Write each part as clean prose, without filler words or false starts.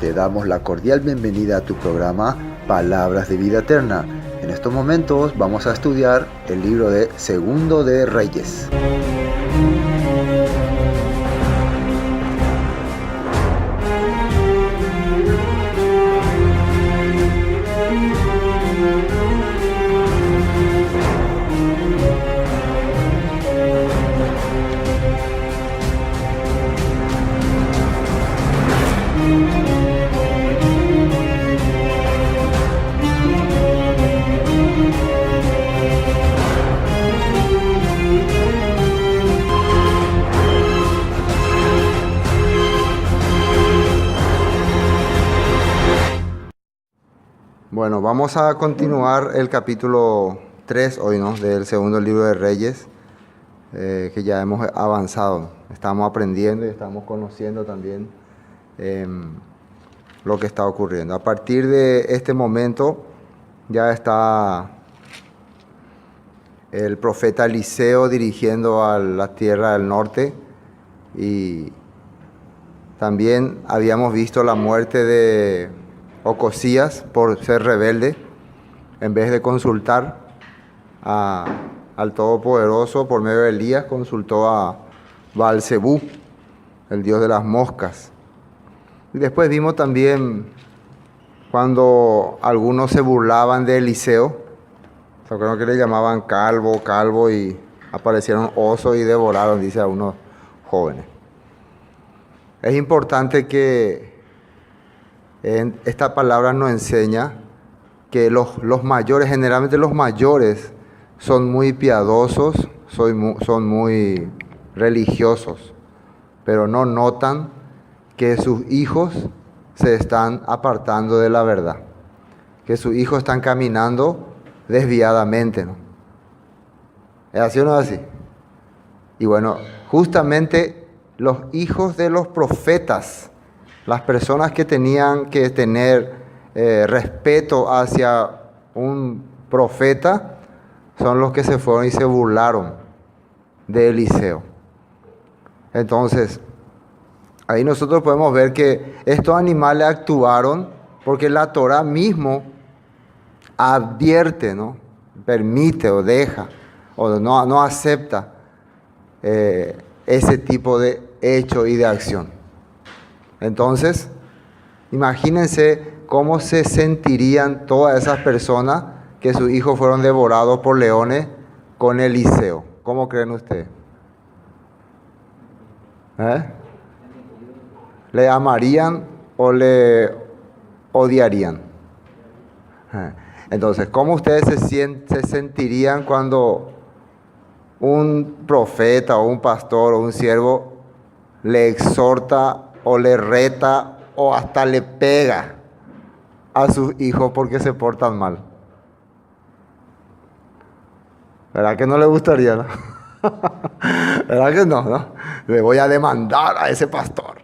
Te damos la cordial bienvenida a tu programa Palabras de Vida Eterna. En estos momentos vamos a estudiar el libro de Segundo de Reyes. Bueno, vamos a continuar el capítulo 3 hoy, ¿no? Del segundo libro de Reyes, que ya hemos avanzado. Estamos aprendiendo y estamos conociendo también lo que está ocurriendo. A partir de este momento ya está el profeta Eliseo dirigiendo a la tierra del norte, y también habíamos visto la muerte de Ocosías por ser rebelde. En vez de consultar al Todopoderoso por medio de Elías, consultó a Baal-Zebú, el dios de las moscas. Y después vimos también cuando algunos se burlaban de Eliseo. ¿Se acuerdan que le llamaban calvo, y aparecieron osos y devoraron, dice a unos jóvenes? Es importante que esta palabra nos enseña que los mayores, generalmente los mayores, son muy piadosos, son muy religiosos, pero no notan que sus hijos se están apartando de la verdad, que sus hijos están caminando desviadamente, ¿no? ¿Es así o no es así? Y bueno, justamente los hijos de los profetas, las personas que tenían que tener respeto hacia un profeta, son los que se fueron y se burlaron de Eliseo. Entonces, ahí nosotros podemos ver que estos animales actuaron porque la Torah mismo advierte, ¿no? Permite o deja o no acepta ese tipo de hecho y de acción. Entonces, imagínense cómo se sentirían todas esas personas que sus hijos fueron devorados por leones con Eliseo. ¿Cómo creen ustedes? ¿Le amarían o le odiarían? Entonces, ¿cómo ustedes se sentirían cuando un profeta o un pastor o un siervo le exhorta o le reta o hasta le pega a sus hijos porque se portan mal? ¿Verdad que no le gustaría, no? ¿Verdad que no? Le voy a demandar a ese pastor.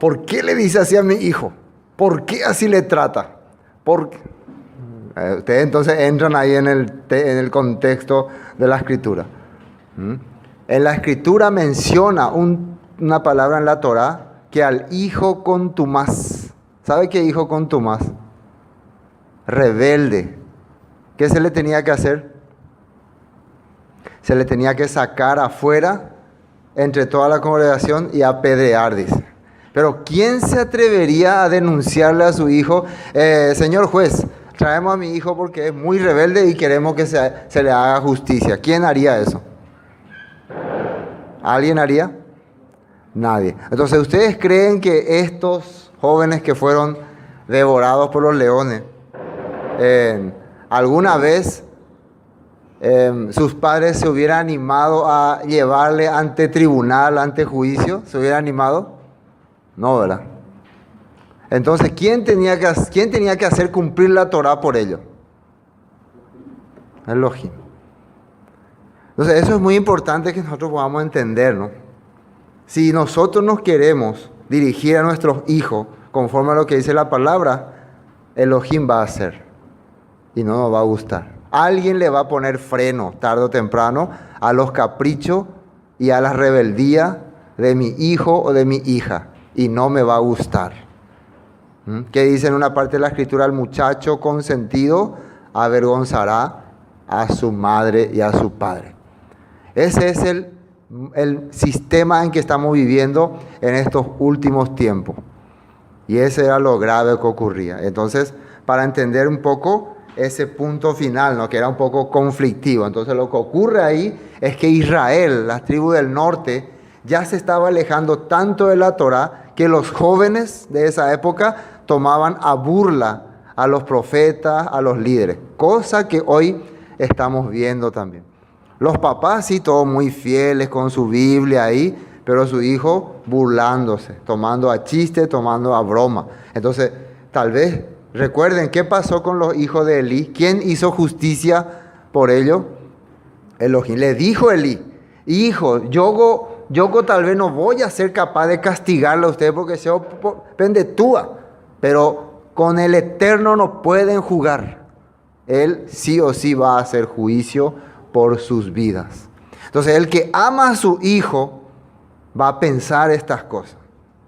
¿Por qué le dice así a mi hijo? ¿Por qué así le trata? Ustedes entonces entran ahí en el contexto de la Escritura. En la Escritura menciona una palabra en la Torah que al hijo contumaz. ¿Sabe qué hijo contumaz? Rebelde. ¿Qué se le tenía que hacer? Se le tenía que sacar afuera entre toda la congregación y apedrear, dice. Pero ¿quién se atrevería a denunciarle a su hijo? Señor juez, traemos a mi hijo porque es muy rebelde y queremos que se le haga justicia. ¿Quién haría eso? ¿Alguien haría? Nadie. Entonces, ¿ustedes creen que estos jóvenes que fueron devorados por los leones, alguna vez sus padres se hubieran animado a llevarle ante tribunal, ante juicio? ¿Se hubieran animado? No, ¿verdad? Entonces, ¿quién tenía que hacer cumplir la Torah por ello? Elohim. Entonces, eso es muy importante que nosotros podamos entender, ¿no? Si nosotros nos queremos dirigir a nuestros hijos conforme a lo que dice la palabra, Elohim va a hacer y no nos va a gustar. Alguien le va a poner freno tarde o temprano a los caprichos y a la rebeldía de mi hijo o de mi hija, y no me va a gustar. Que dice en una parte de la escritura, el muchacho consentido avergonzará a su madre y a su padre. Ese es el sistema en que estamos viviendo en estos últimos tiempos. Y ese era lo grave que ocurría. Entonces, para entender un poco ese punto final, ¿no?, que era un poco conflictivo. Entonces, lo que ocurre ahí es que Israel, las tribus del norte, ya se estaba alejando tanto de la Torá que los jóvenes de esa época tomaban a burla a los profetas, a los líderes. Cosa que hoy estamos viendo también. Los papás sí, todos muy fieles con su Biblia ahí, pero su hijo burlándose, tomando a chiste, tomando a broma. Entonces, tal vez recuerden qué pasó con los hijos de Elí. ¿Quién hizo justicia por ellos? Elohim. Le dijo Elí, hijo, yo tal vez no voy a ser capaz de castigarle a usted porque se pendetúa, pero con el Eterno no pueden jugar. Él sí o sí va a hacer juicio por sus vidas. Entonces, el que ama a su hijo va a pensar estas cosas.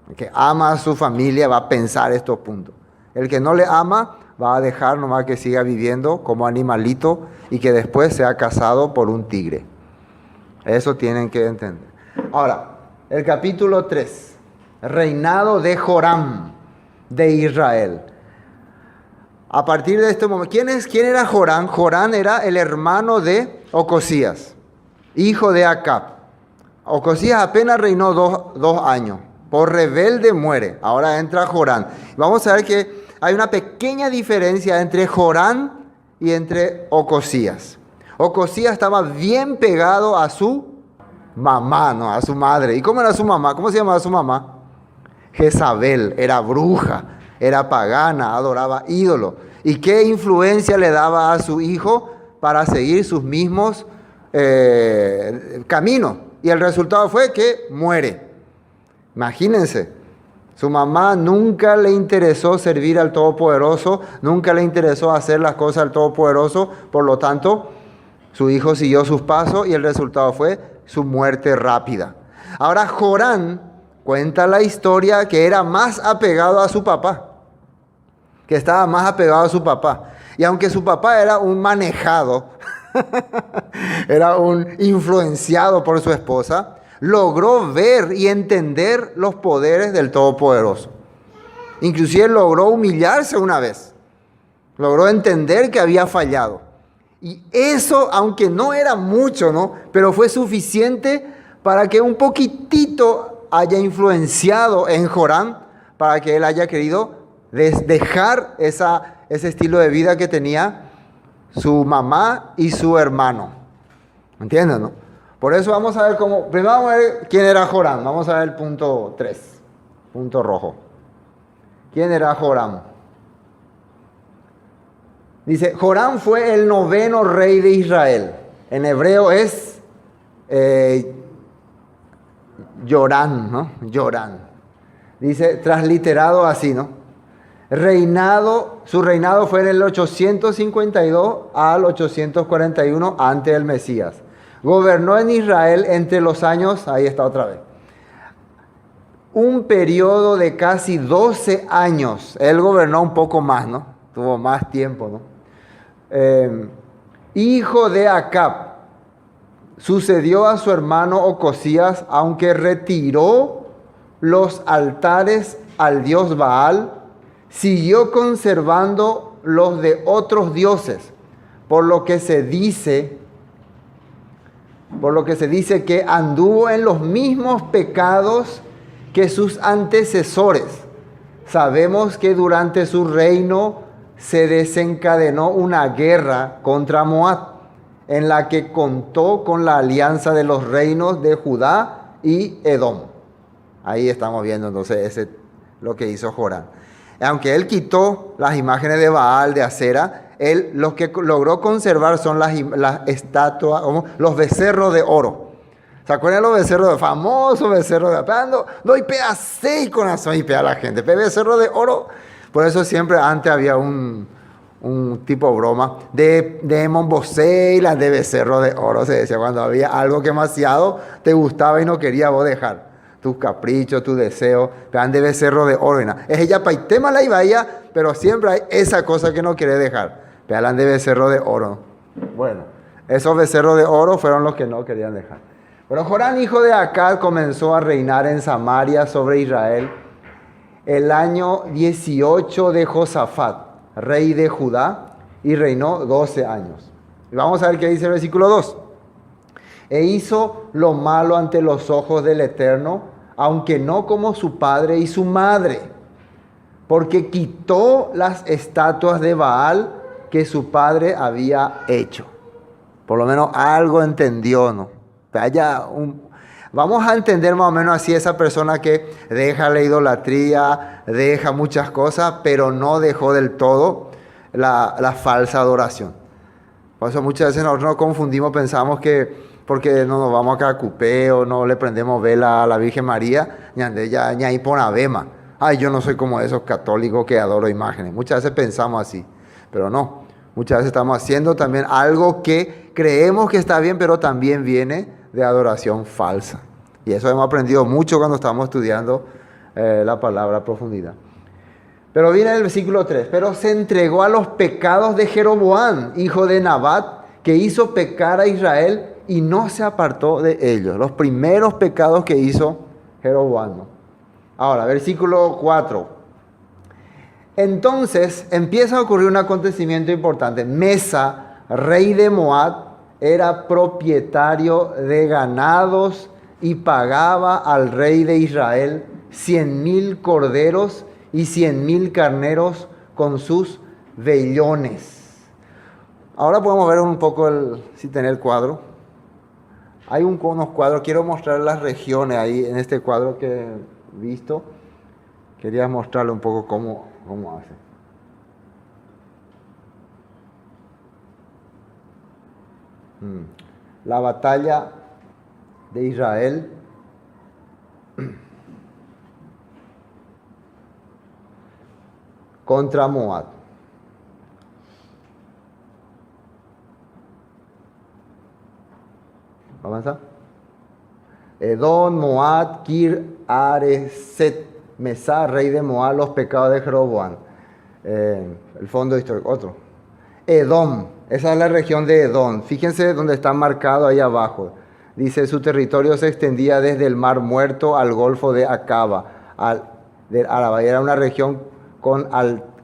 El que ama a su familia va a pensar estos puntos. El que no le ama va a dejar nomás que siga viviendo como animalito y que después sea cazado por un tigre. Eso tienen que entender. Ahora, el capítulo 3. Reinado de Joram de Israel. A partir de este momento, ¿quién era Joram? Joram era el hermano de Ocosías, hijo de Acab. Ocosías apenas reinó dos años. Por rebelde muere. Ahora entra Joram. Vamos a ver que hay una pequeña diferencia entre Joram y entre Ocosías. Ocosías estaba bien pegado a su mamá, ¿no?, a su madre. ¿Y cómo era su mamá? ¿Cómo se llamaba su mamá? Jezabel. Era bruja, era pagana, adoraba ídolos. ¿Y qué influencia le daba a su hijo para seguir sus mismos caminos? Y el resultado fue que muere. Imagínense, su mamá nunca le interesó servir al Todopoderoso, nunca le interesó hacer las cosas al Todopoderoso, por lo tanto, su hijo siguió sus pasos y el resultado fue su muerte rápida. Ahora, Joram cuenta la historia que era más apegado a su papá, que estaba más apegado a su papá. Y aunque su papá era un manejado, era un influenciado por su esposa, logró ver y entender los poderes del Todopoderoso. Inclusive logró humillarse una vez. Logró entender que había fallado. Y eso, aunque no era mucho, ¿no?, pero fue suficiente para que un poquitito haya influenciado en Joram, para que él haya querido dejar ese estilo de vida que tenía su mamá y su hermano. ¿Entienden, no? Por eso vamos a ver cómo. Primero vamos a ver quién era Joram. Vamos a ver el punto 3. Punto rojo. ¿Quién era Joram? Dice, Joram fue el 9º rey de Israel. En hebreo es Yorán, ¿no? Yorán. Dice, transliterado así, ¿no? Su reinado fue del 852 al 841 antes del Mesías. Gobernó en Israel entre los años, ahí está otra vez, un periodo de casi 12 años. Él gobernó un poco más, ¿no? Tuvo más tiempo, ¿no? Hijo de Acab. Sucedió a su hermano Ocosías, aunque retiró los altares al dios Baal, siguió conservando los de otros dioses, por lo que se dice que anduvo en los mismos pecados que sus antecesores. Sabemos que durante su reino se desencadenó una guerra contra Moab, en la que contó con la alianza de los reinos de Judá y Edom. Ahí estamos viendo entonces lo que hizo Joram. Aunque él quitó las imágenes de Baal, de Acera, él lo que logró conservar son las estatuas, los becerros de oro. ¿Se acuerdan de los becerros de famosos becerros de oro? No, y pega 6 con eso y pega a la gente. Pero becerro de oro. Por eso siempre antes había un tipo de broma de Monbosé y las de becerro de oro. Se decía cuando había algo que demasiado te gustaba y no quería vos dejar. tus caprichos, tus deseos, pean de becerro de oro. Es ella paitema la ibaya, pero siempre hay esa cosa que no quiere dejar. Pean de becerro de oro. Bueno, esos becerros de oro fueron los que no querían dejar. Pero Jorán, hijo de Acab, comenzó a reinar en Samaria sobre Israel el año 18 de Josafat, rey de Judá, y reinó 12 años. Y vamos a ver qué dice el versículo 2. E hizo lo malo ante los ojos del Eterno, aunque no como su padre y su madre, porque quitó las estatuas de Baal que su padre había hecho. Por lo menos algo entendió, ¿no? Vamos a entender más o menos así esa persona que deja la idolatría, deja muchas cosas, pero no dejó del todo la falsa adoración. Por eso muchas veces nosotros nos confundimos, pensamos que porque no nos vamos acá a Cupé o no le prendemos vela a la Virgen María, ya ahí pone abema. Ay, yo no soy como esos católicos que adoro imágenes. Muchas veces pensamos así, pero no. Muchas veces estamos haciendo también algo que creemos que está bien, pero también viene de adoración falsa. Y eso hemos aprendido mucho cuando estamos estudiando la palabra a profundidad. Pero viene el versículo 3. Pero se entregó a los pecados de Jeroboam, hijo de Nabat, que hizo pecar a Israel y no se apartó de ellos. Los primeros pecados que hizo Jeroboam, ¿no? Ahora, versículo 4. Entonces empieza a ocurrir un acontecimiento importante. Mesa, rey de Moab, era propietario de ganados y pagaba al rey de Israel 100,000 corderos y 100,000 carneros con sus vellones. Ahora podemos ver un poco, si tiene el cuadro. Hay unos cuadros, quiero mostrar las regiones ahí en este cuadro que he visto. Quería mostrarle un poco cómo hace. La batalla de Israel contra Moab. ¿Avanza? Edom, Moab, Kir, Areset, Mesá, rey de Moab, los pecados de Jeroboam. El fondo histórico, otro. Edom, esa es la región de Edom. Fíjense donde está marcado ahí abajo. Dice, su territorio se extendía desde el Mar Muerto al Golfo de Acaba, era una región con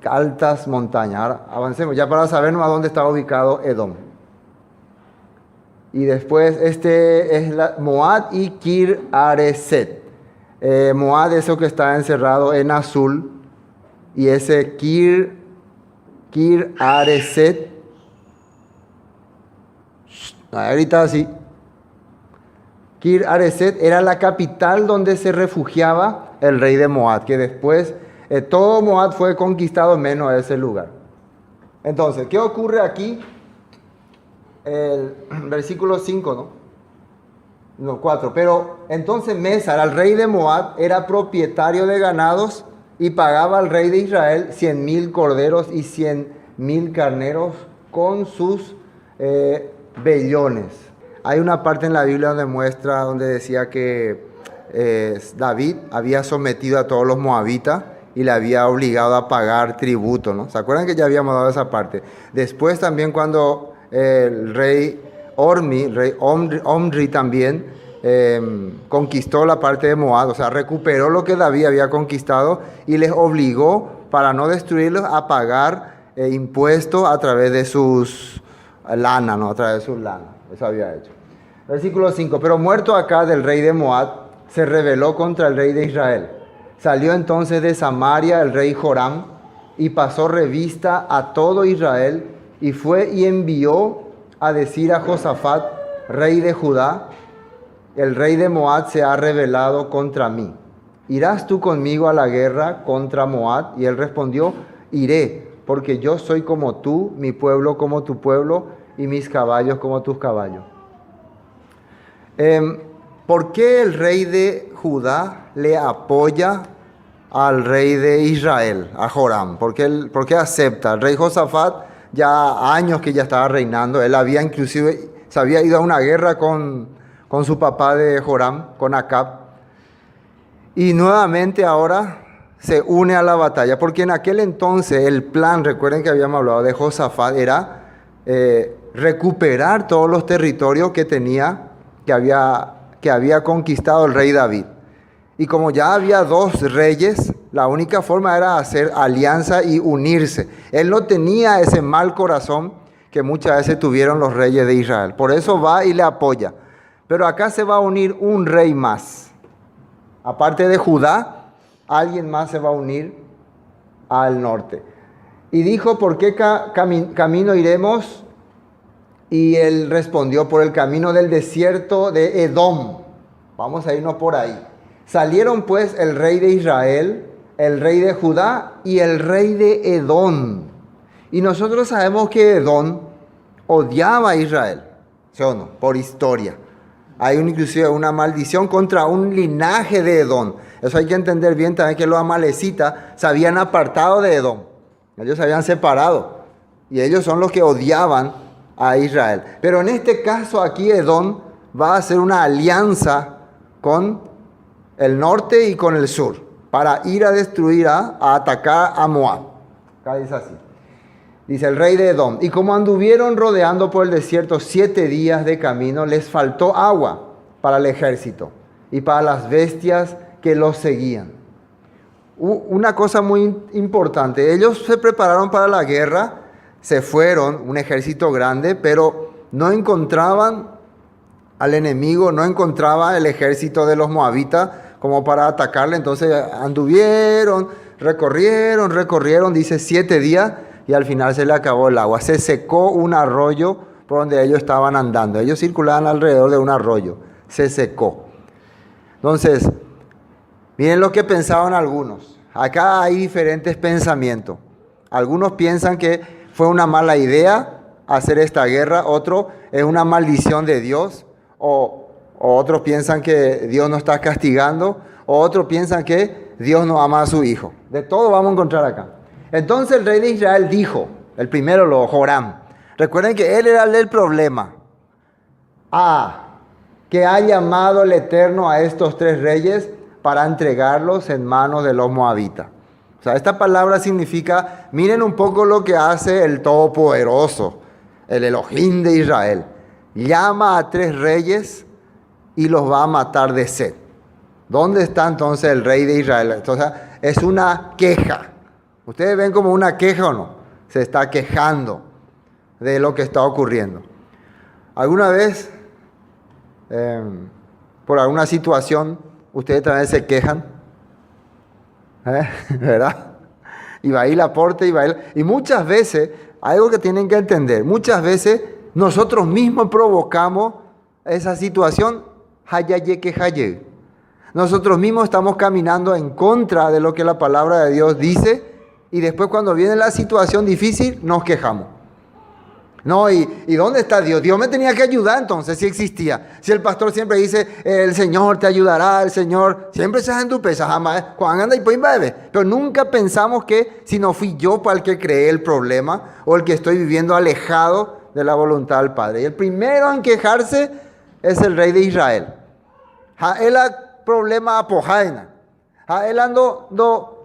altas montañas. Ahora avancemos ya para saber a dónde está ubicado Edom. Y después es Moab y Kir Areset. Moab es eso que está encerrado en azul. Y ese Kir Areset. Ahorita sí. Kir Areset era la capital donde se refugiaba el rey de Moab, que después todo Moab fue conquistado menos ese lugar. Entonces, ¿qué ocurre aquí? El versículo 5, ¿no? No, 4. Pero entonces Mesa, el rey de Moab, era propietario de ganados y pagaba al rey de Israel 100,000 corderos y 100,000 carneros con sus vellones. Hay una parte en la Biblia donde decía que David había sometido a todos los moabitas y le había obligado a pagar tributo, ¿no? ¿Se acuerdan que ya habíamos dado esa parte? Después también cuando el rey Omri también conquistó la parte de Moab, o sea, recuperó lo que David había conquistado y les obligó, para no destruirlos, a pagar impuestos a través de sus lana, ¿no? A través de sus lana. Eso había hecho. Versículo 5. Pero muerto Acab del rey de Moab, se rebeló contra el rey de Israel. Salió entonces de Samaria el rey Joram y pasó revista a todo Israel y fue y envió a decir a Josafat, rey de Judá: el rey de Moab se ha rebelado contra mí. ¿Irás tú conmigo a la guerra contra Moab? Y él respondió: iré, porque yo soy como tú, mi pueblo como tu pueblo y mis caballos como tus caballos. ¿Por qué el rey de Judá le apoya al rey de Israel, a Joram? ¿Por qué acepta? El rey Josafat, ya años que ya estaba reinando, él había se había ido a una guerra con su papá de Joram, con Acab. y nuevamente ahora se une a la batalla, porque en aquel entonces el plan, recuerden que habíamos hablado de Josafat, era recuperar todos los territorios que tenía, que había conquistado el rey David. Y como ya había dos reyes, la única forma era hacer alianza y unirse. Él no tenía ese mal corazón que muchas veces tuvieron los reyes de Israel. Por eso va y le apoya. Pero acá se va a unir un rey más. Aparte de Judá, alguien más se va a unir al norte. Y dijo, ¿por qué camino iremos? Y él respondió, por el camino del desierto de Edom. Vamos a irnos por ahí. Salieron pues el rey de Israel, el rey de Judá y el rey de Edom. Y nosotros sabemos que Edom odiaba a Israel, ¿sí o no? Por historia. Hay inclusive una maldición contra un linaje de Edom. Eso hay que entender bien también, que los amalecitas se habían apartado de Edom. Ellos se habían separado. Y ellos son los que odiaban a Israel. Pero en este caso aquí Edom va a hacer una alianza con el norte y con el sur, para ir a destruir, a atacar a Moab. Acá dice así. Dice el rey de Edom, y como anduvieron rodeando por el desierto 7 días de camino, les faltó agua para el ejército y para las bestias que los seguían. Una cosa muy importante, ellos se prepararon para la guerra, se fueron, un ejército grande, pero no encontraban al enemigo, no encontraba el ejército de los moabitas como para atacarle. Entonces anduvieron, recorrieron, dice 7 días, y al final se le acabó el agua. Se secó un arroyo por donde ellos estaban andando. Ellos circulaban alrededor de un arroyo. Se secó. Entonces, miren lo que pensaban algunos. Acá hay diferentes pensamientos. Algunos piensan que fue una mala idea hacer esta guerra. Otro es una maldición de Dios. O otros piensan que Dios nos está castigando. O otros piensan que Dios no ama a su hijo. De todo vamos a encontrar acá. Entonces el rey de Israel dijo, el primero, Joram. Recuerden que él era el del problema. Que ha llamado el Eterno a estos 3 reyes para entregarlos en manos de los moabitas. O sea, esta palabra significa, miren un poco lo que hace el Todopoderoso, el Elohim de Israel. Llama a 3 reyes y los va a matar de sed. ¿Dónde está entonces el rey de Israel? Entonces, es una queja. ¿Ustedes ven como una queja o no? Se está quejando de lo que está ocurriendo. ¿Alguna vez, por alguna situación, ustedes también se quejan? ¿Verdad? Y va a ir la aporte y muchas veces, algo que tienen que entender, muchas veces nosotros mismos provocamos esa situación. Nosotros mismos estamos caminando en contra de lo que la palabra de Dios dice, y después cuando viene la situación difícil nos quejamos. No, ¿y dónde está Dios? Dios me tenía que ayudar entonces, si existía. Si el pastor siempre dice, el Señor te ayudará, el Señor siempre se hace en tu pesa, jamás, cuando anda y pues bebe. Pero nunca pensamos que si no fui yo para el que creé el problema, o el que estoy viviendo alejado de la voluntad del Padre. Y el primero en quejarse es el rey de Israel. Él ha problema apojaina. Él ando no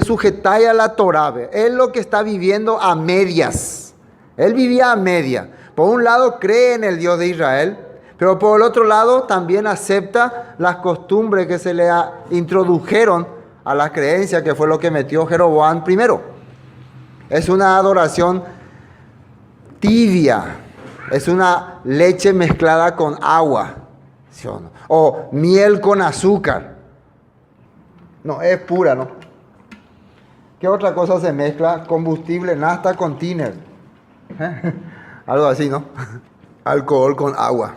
sujetaya la Torah. Él lo que está viviendo a medias. Él vivía a media. Por un lado cree en el Dios de Israel, pero por el otro lado también acepta las costumbres que se le introdujeron a la creencia, que fue lo que metió Jeroboam primero. Es una adoración tibia. Es una leche mezclada con agua. ¿Sí o no? O miel con azúcar. No, es pura, ¿no? ¿Qué otra cosa se mezcla? Combustible, nafta con tiner. Algo así, ¿no? Alcohol con agua.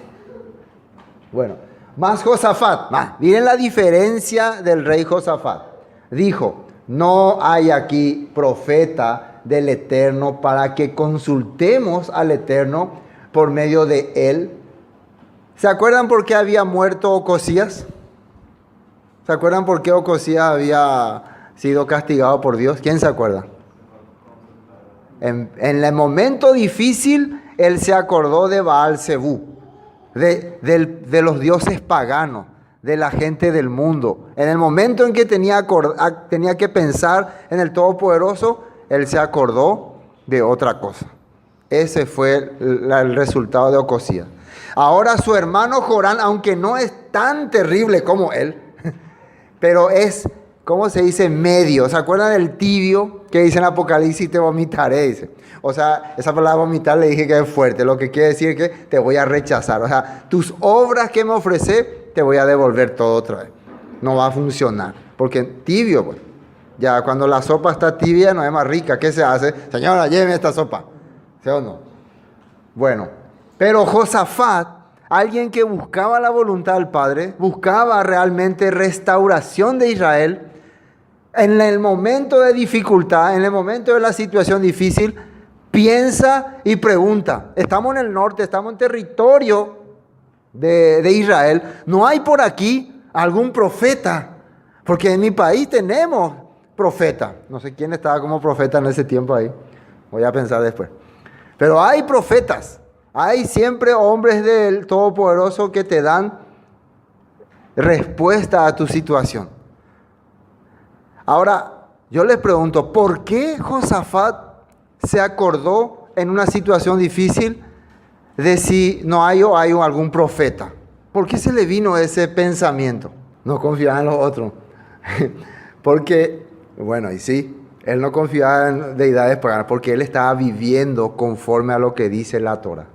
Bueno, más Josafat. Miren la diferencia del rey Josafat. Dijo, no hay aquí profeta del Eterno para que consultemos al Eterno por medio de él. ¿Se acuerdan por qué había muerto Ocosías? ¿Se acuerdan por qué Ocosías había sido castigado por Dios? ¿Quién se acuerda? En el momento difícil, él se acordó de Baal Zebú, de los dioses paganos, de la gente del mundo. En el momento en que tenía que pensar en el Todopoderoso, él se acordó de otra cosa. Ese fue el resultado de Ocosías. Ahora su hermano Jorán, aunque no es tan terrible como él, pero es, ¿cómo se dice? Medio. ¿Se acuerdan del tibio que dice en Apocalipsis? Te vomitaré, dice. O sea, esa palabra vomitar le dije que es fuerte. Lo que quiere decir que te voy a rechazar. O sea, tus obras que me ofreces, te voy a devolver todo otra vez. No va a funcionar. Porque tibio, pues. Ya cuando la sopa está tibia no es más rica. ¿Qué se hace? Señora, lléveme esta sopa. ¿Sí o no? Bueno, pero Josafat, alguien que buscaba la voluntad del Padre, buscaba realmente restauración de Israel, en el momento de dificultad, en el momento de la situación difícil, piensa y pregunta. Estamos en el norte, estamos en territorio de Israel. ¿No hay por aquí algún profeta? Porque en mi país tenemos profeta. No sé quién estaba como profeta en ese tiempo ahí. Voy a pensar después. Pero hay profetas. Hay siempre hombres del Todopoderoso que te dan respuesta a tu situación. Ahora, yo les pregunto, ¿por qué Josafat se acordó en una situación difícil de si no hay o hay algún profeta? ¿Por qué se le vino ese pensamiento? No confiaba en los otros. Porque, bueno, y sí, él no confiaba en deidades paganas porque él estaba viviendo conforme a lo que dice la Torah.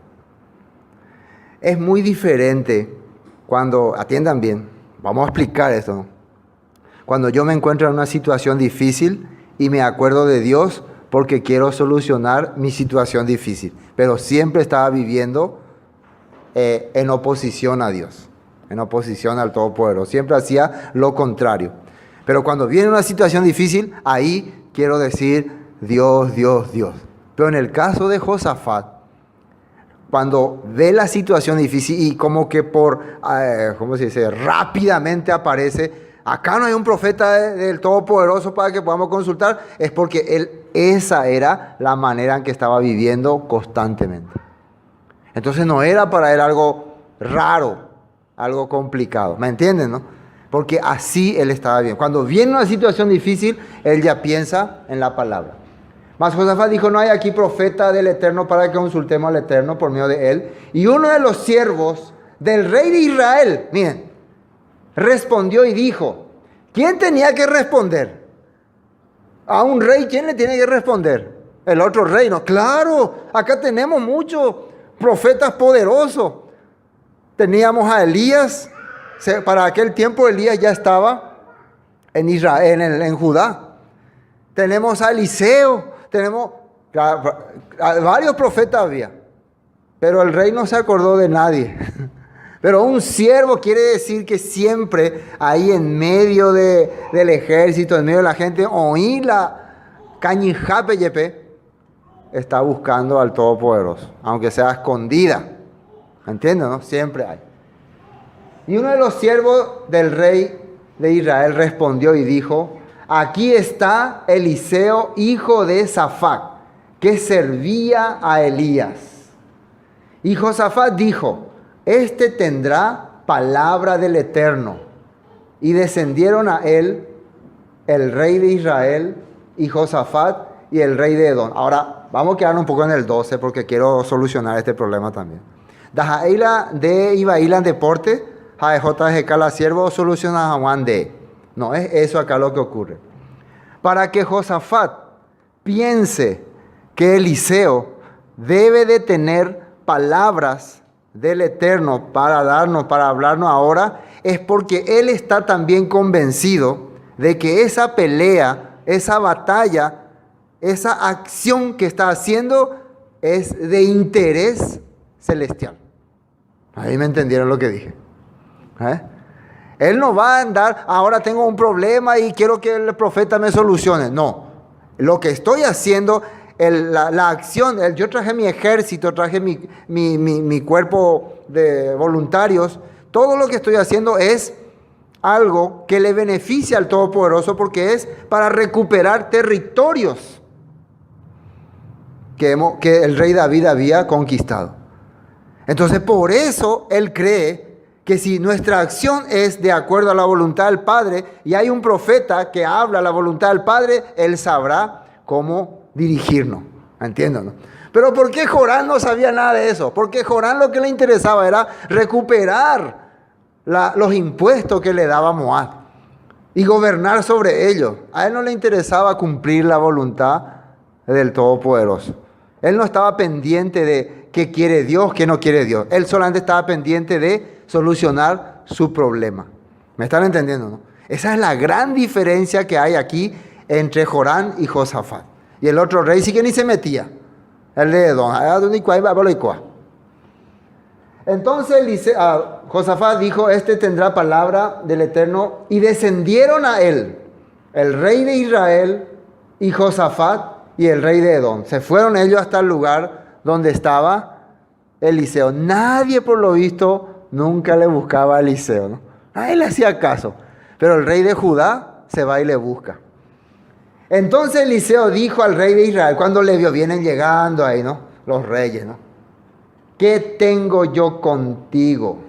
Es muy diferente cuando, atiendan bien, vamos a explicar esto, ¿no? Cuando yo me encuentro en una situación difícil y me acuerdo de Dios porque quiero solucionar mi situación difícil, pero siempre estaba viviendo en oposición a Dios, en oposición al Todopoderoso, siempre hacía lo contrario. Pero cuando viene una situación difícil, ahí quiero decir Dios, Dios, Dios. Pero en el caso de Josafat, cuando ve la situación difícil y como que ¿cómo se dice? Rápidamente aparece, acá no hay un profeta del Todopoderoso para que podamos consultar, es porque esa era la manera en que estaba viviendo constantemente. Entonces no era para él algo raro, algo complicado. ¿Me entienden, no? Porque así él estaba bien. Cuando viene una situación difícil, él ya piensa en la palabra. Mas Josafat dijo, no hay aquí profeta del Eterno para que consultemos al Eterno por medio de él. Y uno de los siervos del rey de Israel, miren, respondió y dijo, ¿quién tenía que responder? A un rey, ¿quién le tiene que responder? El otro rey, ¿no? Claro, acá tenemos muchos profetas poderosos. Teníamos a Elías. Para aquel tiempo Elías ya estaba en Israel, en Judá. Tenemos a Eliseo, tenemos varios profetas había, pero el rey no se acordó de nadie. Pero un siervo quiere decir que siempre ahí en medio del ejército, en medio de la gente, oí la cañijape yepe, está buscando al Todopoderoso, aunque sea escondida. ¿Entienden, no? Siempre hay. Y uno de los siervos del rey de Israel respondió y dijo, aquí está Eliseo, hijo de Safat, que servía a Elías. Y Josafat dijo, este tendrá palabra del Eterno. Y descendieron a él el rey de Israel y Josafat y el rey de Edom. Ahora, vamos a quedar un poco en el 12 porque quiero solucionar este problema también. Dajaila de Ibailan deporte. JGK la siervo soluciona a Juan de. No es eso acá lo que ocurre. Para que Josafat piense que Eliseo debe de tener palabras del Eterno para hablarnos ahora, es porque él está también convencido de que esa pelea, esa batalla, esa acción que está haciendo es de interés celestial. Ahí me entendieron lo que dije. Él no va a andar, ahora tengo un problema y quiero que el profeta me solucione. No, lo que estoy haciendo, la acción, yo traje mi ejército, traje mi cuerpo de voluntarios. Todo lo que estoy haciendo es algo que le beneficia al Todopoderoso porque es para recuperar territorios que el rey David había conquistado. Entonces por eso él cree que si nuestra acción es de acuerdo a la voluntad del Padre y hay un profeta que habla la voluntad del Padre, él sabrá cómo dirigirnos. ¿Entienden? ¿No? Pero ¿por qué Jorán no sabía nada de eso? Porque Jorán lo que le interesaba era recuperar los impuestos que le daba Moab y gobernar sobre ellos. A él no le interesaba cumplir la voluntad del Todopoderoso. Él no estaba pendiente de qué quiere Dios, qué no quiere Dios. Él solamente estaba pendiente de solucionar su problema. ¿Me están entendiendo, no? Esa es la gran diferencia que hay aquí entre Jorán y Josafat. Y el otro rey sí que ni se metía. El de Edom. Entonces Josafat dijo, este tendrá palabra del Eterno. Y descendieron a él, el rey de Israel y Josafat y el rey de Edom. Se fueron ellos hasta el lugar donde estaba Eliseo. Nadie, por lo visto, nunca le buscaba a Eliseo, ¿no? Nadie le hacía caso. Pero el rey de Judá se va y le busca. Entonces Eliseo dijo al rey de Israel, cuando le vio, vienen llegando ahí, ¿no? Los reyes, ¿no? ¿Qué tengo yo contigo?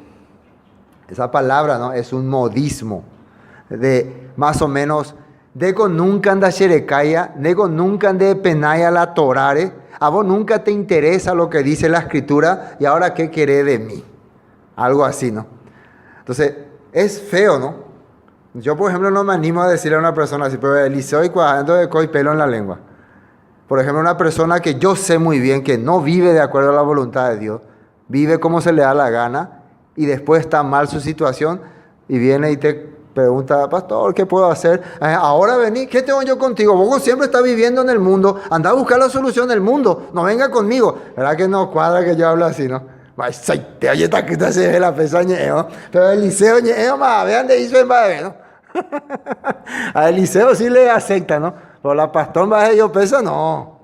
Esa palabra, ¿no? Es un modismo de más o menos, Dego nunca anda Sherekaya, Dego nunca ande penaya la torare, a vos nunca te interesa lo que dice la escritura y ahora ¿qué querés de mí? Algo así, ¿no? Entonces, es feo, ¿no? Yo, por ejemplo, no me animo a decirle a una persona así, pero Eliseo y cuajando de coi pelo en la lengua. Por ejemplo, una persona que yo sé muy bien que no vive de acuerdo a la voluntad de Dios, vive como se le da la gana y después está mal su situación y viene y te pregunta, pastor, ¿qué puedo hacer? Ahora vení, ¿qué tengo yo contigo? Vos siempre estás viviendo en el mundo, anda a buscar la solución del mundo, no venga conmigo. ¿Verdad que no cuadra que yo hablo así, no? Pero Eliseo, vean de eso, ¿no? A Eliseo sí le acepta, ¿no? Pero la pastor más ellos pesa, no.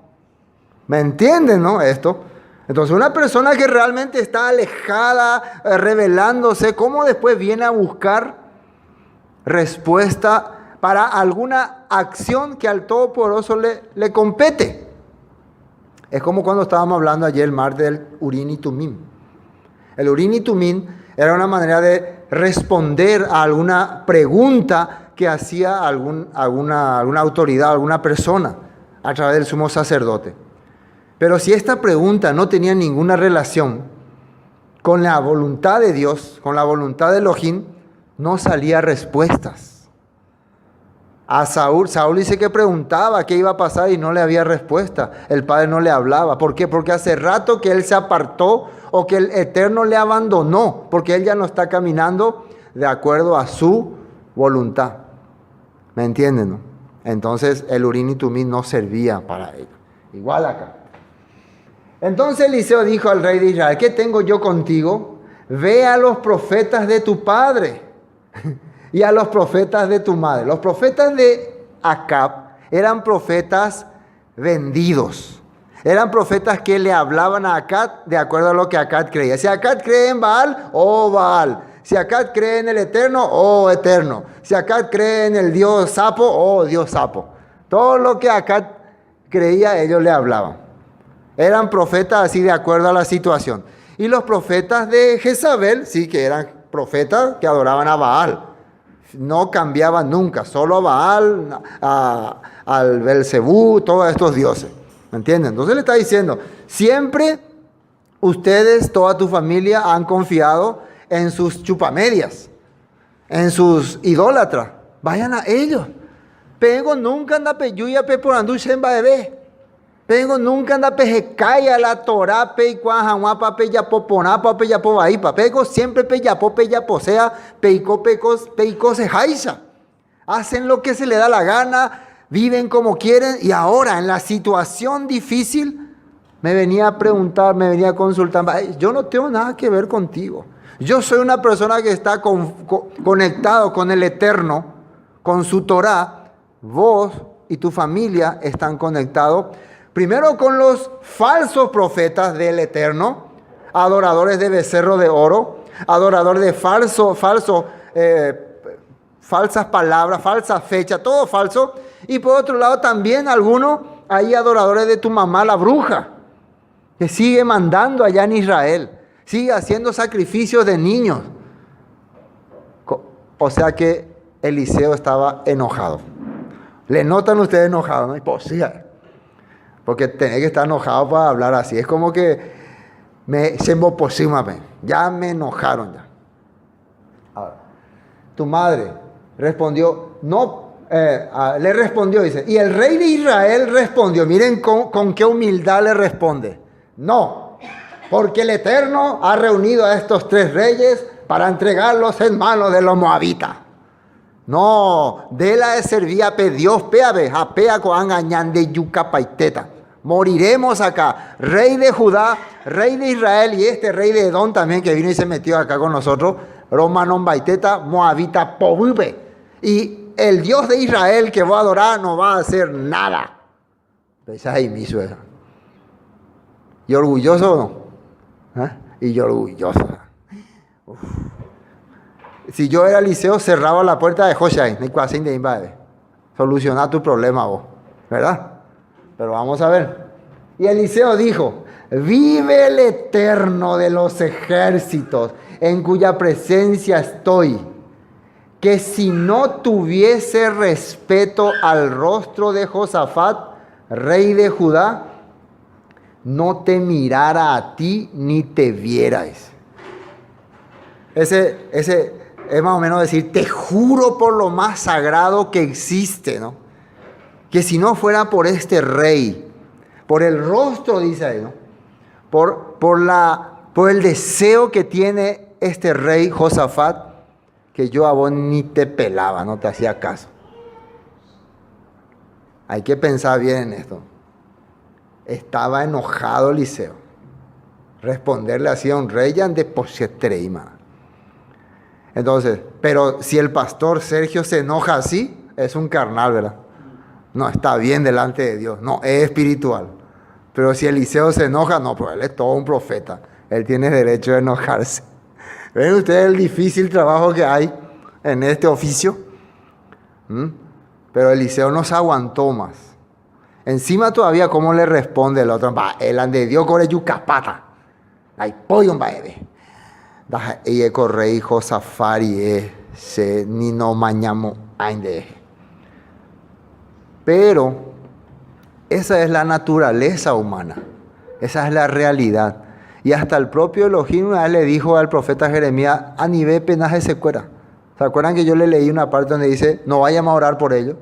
¿Me entienden, no? Esto. Entonces, una persona que realmente está alejada, revelándose, ¿cómo después viene a buscar respuesta para alguna acción que al Todopoderoso le compete? Es como cuando estábamos hablando ayer el martes del Urim y Tumim. El Urim y Tumim era una manera de responder a alguna pregunta que hacía alguna autoridad, alguna persona a través del sumo sacerdote. Pero si esta pregunta no tenía ninguna relación con la voluntad de Dios, con la voluntad de Elohim, no salía respuestas. A Saúl dice que preguntaba qué iba a pasar y no le había respuesta. El padre no le hablaba. ¿Por qué? Porque hace rato que él se apartó o que el Eterno le abandonó, porque él ya no está caminando de acuerdo a su voluntad. ¿Me entienden, no? Entonces el Urim y Tumim no servía para ello. Igual acá. Entonces Eliseo dijo al rey de Israel, ¿qué tengo yo contigo? Ve a los profetas de tu padre y a los profetas de tu madre. Los profetas de Acab eran profetas vendidos. Eran profetas que le hablaban a Acab de acuerdo a lo que Acab creía. Si Acab cree en Baal, oh Baal. Si Acab cree en el Eterno, oh Eterno. Si Acab cree en el Dios Sapo, oh Dios Sapo. Todo lo que Acab creía, ellos le hablaban. Eran profetas así de acuerdo a la situación. Y los profetas de Jezabel, sí que eran profetas que adoraban a Baal. No cambiaban nunca, solo a Baal, al Belcebú, todos estos dioses. ¿Me entienden? Entonces le está diciendo, siempre ustedes, toda tu familia, han confiado en sus chupamedias, en sus idólatras. Vayan a ellos. Pego nunca anda peyuya pe por andu shemba bebé. Pego nunca anda pejecaya la torá pe cuajahuapa pe yapoponapa pe yapovaipa. Pego siempre pe yapo sea peico se jaisa. Hacen lo que se le da la gana, viven como quieren y ahora en la situación difícil me venía a preguntar, me venía a consultar. Yo no tengo nada que ver contigo. Yo soy una persona que está conectado con el Eterno, con su Torá. Vos y tu familia están conectados primero con los falsos profetas del Eterno, adoradores de becerro de oro, adoradores de falsas palabras, falsas fechas, todo falso. Y por otro lado también algunos hay adoradores de tu mamá, la bruja, que sigue mandando allá en Israel, sigue haciendo sacrificios de niños. O sea que Eliseo estaba enojado. ¿Le notan ustedes enojado? No es posible. Porque tenés que estar enojado para hablar así. Es como que ya me enojaron ya. Ahora, tu madre respondió, no, le respondió, dice, y el rey de Israel respondió, miren con qué humildad le responde. No, porque el Eterno ha reunido a estos 3 reyes para entregarlos en manos de los moabitas. No, de la de servía pe Dios peabe, apea coangañan de yuca paiteta. Moriremos acá. Rey de Judá, rey de Israel y este rey de Edom también que vino y se metió acá con nosotros. Romanon baiteta, moabita pobube. Y el Dios de Israel que va a adorar no va a hacer nada. Esa es mi suegra. ¿Y orgulloso o no? Y yo orgulloso. Uf. Si yo era Eliseo, cerraba la puerta de Joshai. Soluciona tu problema vos. ¿Verdad? Pero vamos a ver. Y Eliseo dijo, vive el Eterno de los ejércitos, en cuya presencia estoy, que si no tuviese respeto al rostro de Josafat, rey de Judá, no te mirara a ti ni te vierais. Ese es más o menos decir, te juro por lo más sagrado que existe, ¿no? Que si no fuera por este rey, por el rostro, dice ahí, ¿no? Por el deseo que tiene este rey Josafat, que yo a vos ni te pelaba, no te hacía caso. Hay que pensar bien en esto. Estaba enojado Eliseo. Responderle así a un rey ya de posetreima. Entonces, pero si el pastor Sergio se enoja así, es un carnal, ¿verdad? No está bien delante de Dios, no, es espiritual. Pero si Eliseo se enoja, no, pues él es todo un profeta. Él tiene derecho de enojarse. ¿Ven ustedes el difícil trabajo que hay en este oficio? Pero Eliseo no se aguantó más. Encima todavía, ¿cómo le responde el otro? El ande Dios corre yucapata. Hay pollo en baebe. Y el rey Josafari se ni no mañamo ainde. Pero esa es la naturaleza humana, esa es la realidad. Y hasta el propio Elohim una vez le dijo al profeta Jeremías, a nivel penaje se cuera. ¿Se acuerdan que yo le leí una parte donde dice, no vayamos a orar por ellos?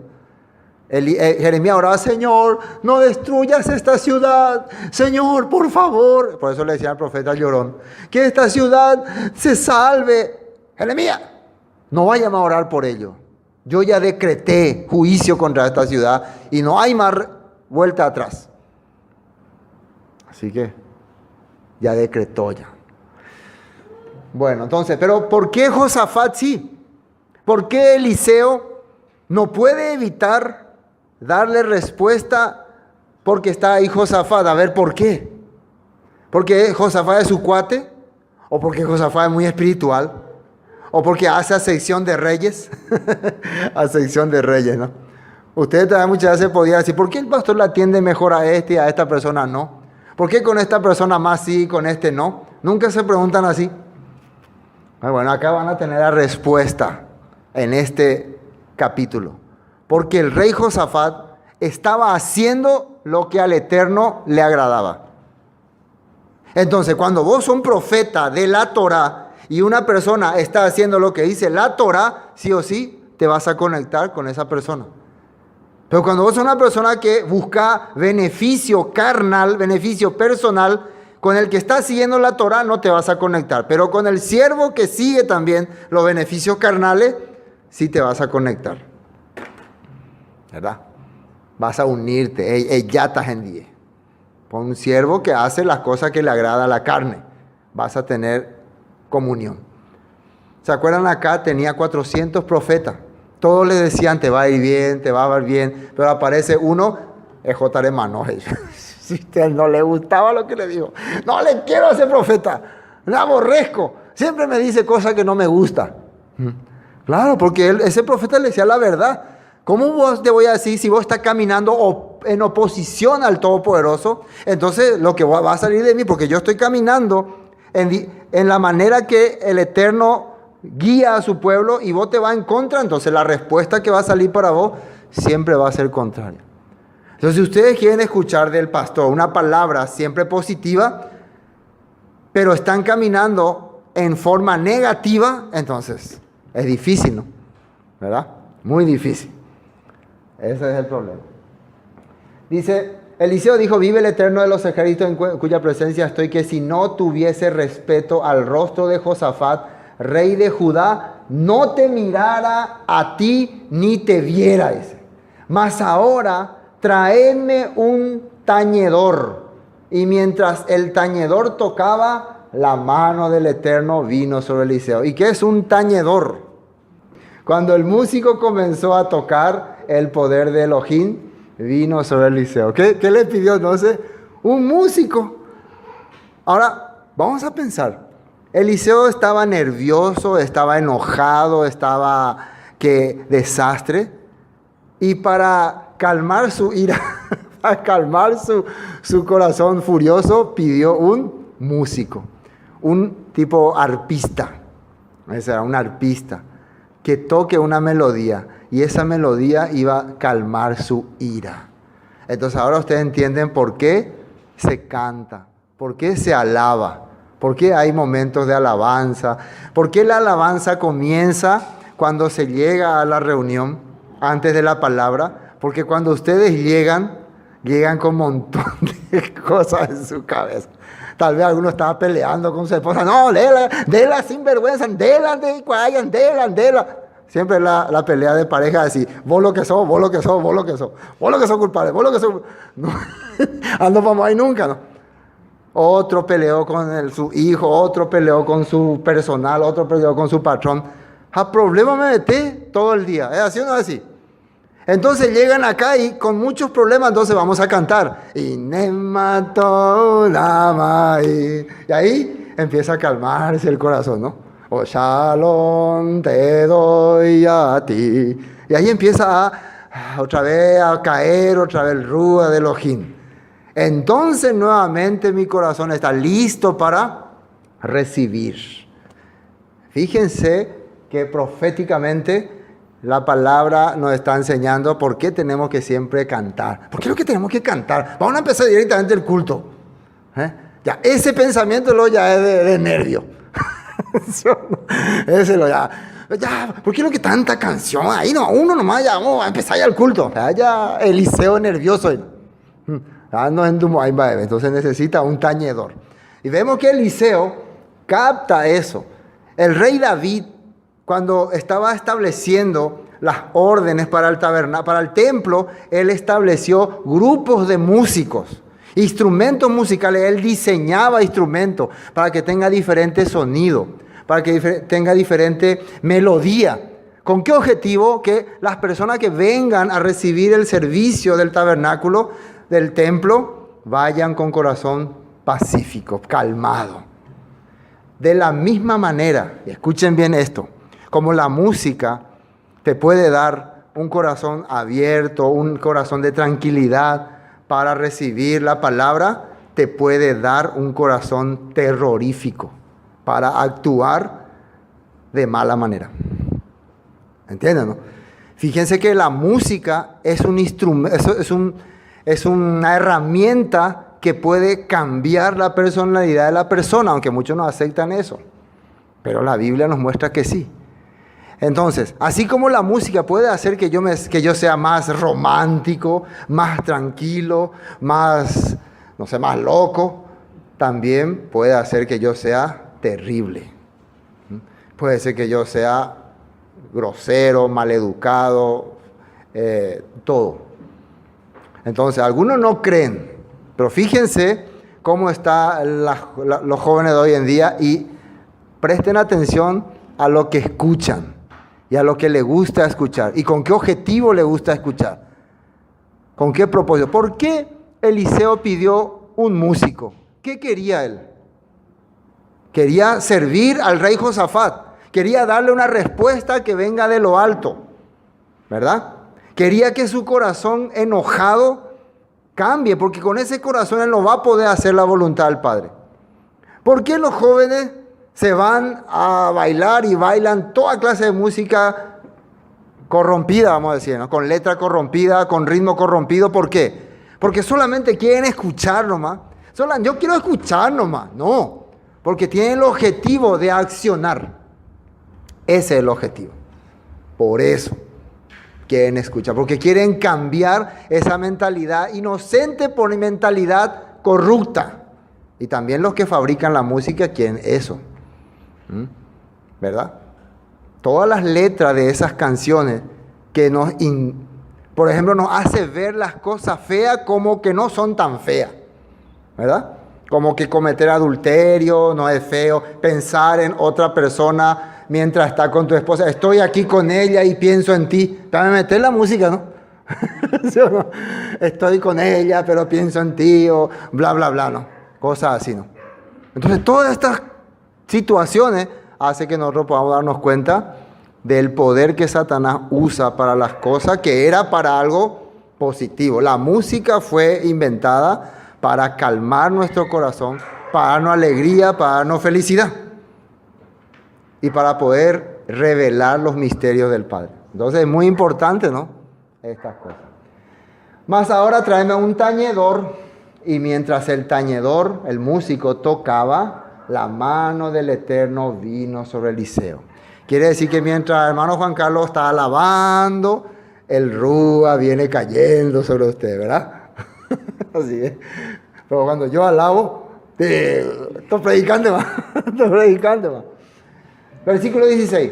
Jeremías oraba, Señor, no destruyas esta ciudad, Señor, por favor. Por eso le decía al profeta llorón, que esta ciudad se salve. Jeremías, no vayamos a orar por ellos. Yo ya decreté juicio contra esta ciudad y no hay más vuelta atrás. Así que ya decretó ya. Bueno, entonces, pero ¿por qué Josafat sí? ¿Por qué Eliseo no puede evitar darle respuesta porque está ahí Josafat? A ver, ¿por qué? ¿Porque Josafat es su cuate? ¿O porque Josafat es muy espiritual? ¿O porque hace asección de reyes? Asección de reyes, ¿no? Ustedes también muchas veces podrían decir, ¿por qué el pastor le atiende mejor a este y a esta persona no? ¿Por qué con esta persona más sí y con este no? Nunca se preguntan así. Bueno, acá van a tener la respuesta en este capítulo. Porque el rey Josafat estaba haciendo lo que al Eterno le agradaba. Entonces, cuando vos sos un profeta de la Torah y una persona está haciendo lo que dice la Torah, sí o sí te vas a conectar con esa persona. Pero cuando vos sos una persona que busca beneficio carnal, beneficio personal, con el que está siguiendo la Torah no te vas a conectar. Pero con el siervo que sigue también los beneficios carnales, sí te vas a conectar. ¿Verdad? Vas a unirte. Ya estás en 10. Con un siervo que hace las cosas que le agrada a la carne. Vas a tener comunión. ¿Se acuerdan acá? Tenía 400 profetas. Todos le decían, te va a ir bien, te va a ir bien. Pero aparece uno, es J.R. Manoel. Si a usted no le gustaba lo que le dijo, no le quiero a ese profeta, le aborrezco. Siempre me dice cosas que no me gustan. Claro, porque ese profeta le decía la verdad. ¿Cómo vos te voy a decir si vos estás caminando en oposición al Todopoderoso? Entonces lo que va a salir de mí, porque yo estoy caminando en la manera que el Eterno guía a su pueblo y vos te vas en contra, entonces la respuesta que va a salir para vos siempre va a ser contraria. Entonces, si ustedes quieren escuchar del pastor una palabra siempre positiva, pero están caminando en forma negativa, entonces es difícil, ¿no? ¿Verdad? Muy difícil. Ese es el problema. Dice, Eliseo dijo, vive el Eterno de los ejércitos en cuya presencia estoy, que si no tuviese respeto al rostro de Josafat, rey de Judá, no te mirara a ti ni te viera. Mas ahora traedme un tañedor. Y mientras el tañedor tocaba, la mano del Eterno vino sobre Eliseo. ¿Y qué es un tañedor? Cuando el músico comenzó a tocar, el poder de Elohim vino sobre Eliseo. ¿Qué le pidió? No sé, un músico. Ahora, vamos a pensar. Eliseo estaba nervioso, estaba enojado, qué desastre. Y para calmar su ira, para calmar su corazón furioso, pidió un músico, un tipo arpista. Ese era un arpista que toque una melodía y esa melodía iba a calmar su ira. Entonces ahora ustedes entienden por qué se canta, por qué se alaba, por qué hay momentos de alabanza, por qué la alabanza comienza cuando se llega a la reunión antes de la palabra, porque cuando ustedes llegan con un montón de cosas en su cabeza. Tal vez alguno estaba peleando con su esposa. No, déla sinvergüenza, déla. Siempre la pelea de pareja es así. Vos lo que sos, vos lo que sos, vos lo que sos. Vos lo que sos culpable, vos lo que sos. No, no vamos ahí nunca, ¿no? Otro peleó con su hijo, otro peleó con su personal, otro peleó con su patrón. A problema me metí todo el día. ¿Es así o no es así? Entonces llegan acá y con muchos problemas, entonces vamos a cantar. Y ahí empieza a calmarse el corazón, ¿no? O shalom te doy a ti. Y ahí empieza otra vez a caer otra vez el rúa de Elohim. Entonces nuevamente mi corazón está listo para recibir. Fíjense que proféticamente la palabra nos está enseñando por qué tenemos que siempre cantar. ¿Por qué es lo que tenemos que cantar? Vamos a empezar directamente el culto. Ya, ese pensamiento ya es de nervio. Ese ya, ¿por qué lo que tanta canción? Ahí no, uno nomás ya vamos a empezar ya el culto. Ya Eliseo nervioso. Entonces necesita un tañedor. Y vemos que Eliseo capta eso. El rey David, cuando estaba estableciendo las órdenes para el templo, él estableció grupos de músicos, instrumentos musicales. Él diseñaba instrumentos para que tenga diferente sonido, para que tenga diferente melodía. ¿Con qué objetivo? Que las personas que vengan a recibir el servicio del tabernáculo, del templo, vayan con corazón pacífico, calmado. De la misma manera, y escuchen bien esto, como la música te puede dar un corazón abierto, un corazón de tranquilidad para recibir la palabra, te puede dar un corazón terrorífico para actuar de mala manera. ¿Entienden, no? Fíjense que la música es un instrumento, es una herramienta que puede cambiar la personalidad de la persona, aunque muchos no aceptan eso. Pero la Biblia nos muestra que sí. Entonces, así como la música puede hacer que yo sea más romántico, más tranquilo, más loco, también puede hacer que yo sea terrible. Puede ser que yo sea grosero, maleducado, todo. Entonces, algunos no creen, pero fíjense cómo están los jóvenes de hoy en día y presten atención a lo que escuchan y a lo que les gusta escuchar y con qué objetivo les gusta escuchar, con qué propósito. ¿Por qué Eliseo pidió un músico? ¿Qué quería él? Quería servir al rey Josafat, quería darle una respuesta que venga de lo alto, ¿verdad? Quería que su corazón enojado cambie, porque con ese corazón él no va a poder hacer la voluntad del Padre. ¿Por qué los jóvenes se van a bailar y bailan toda clase de música corrompida, vamos a decir, ¿no? Con letra corrompida, con ritmo corrompido. ¿Por qué? Porque solamente quieren escuchar nomás. Yo quiero escuchar nomás. No, porque tienen el objetivo de accionar. Ese es el objetivo. Por eso quieren escuchar, porque quieren cambiar esa mentalidad inocente por mentalidad corrupta. Y también los que fabrican la música quieren eso. ¿Verdad? Todas las letras de esas canciones que por ejemplo, nos hace ver las cosas feas como que no son tan feas. ¿Verdad? Como que cometer adulterio no es feo, pensar en otra persona mientras está con tu esposa, estoy aquí con ella y pienso en ti. También meter la música, ¿no? ¿Sí o no? Estoy con ella, pero pienso en ti, o bla, bla, bla, ¿no? Cosas así, ¿no? Entonces, todas estas situaciones hacen que nosotros podamos darnos cuenta del poder que Satanás usa para las cosas que era para algo positivo. La música fue inventada para calmar nuestro corazón, para darnos alegría, para darnos felicidad y para poder revelar los misterios del Padre. Entonces es muy importante, ¿no? Estas cosas. Más ahora tráeme un tañedor, y mientras el tañedor, el músico, tocaba, la mano del Eterno vino sobre Eliseo. Quiere decir que mientras el hermano Juan Carlos está alabando, el Rúa viene cayendo sobre usted, ¿verdad? Así es. Pero cuando yo alabo, estoy predicando más. Estoy predicando más. Versículo 16.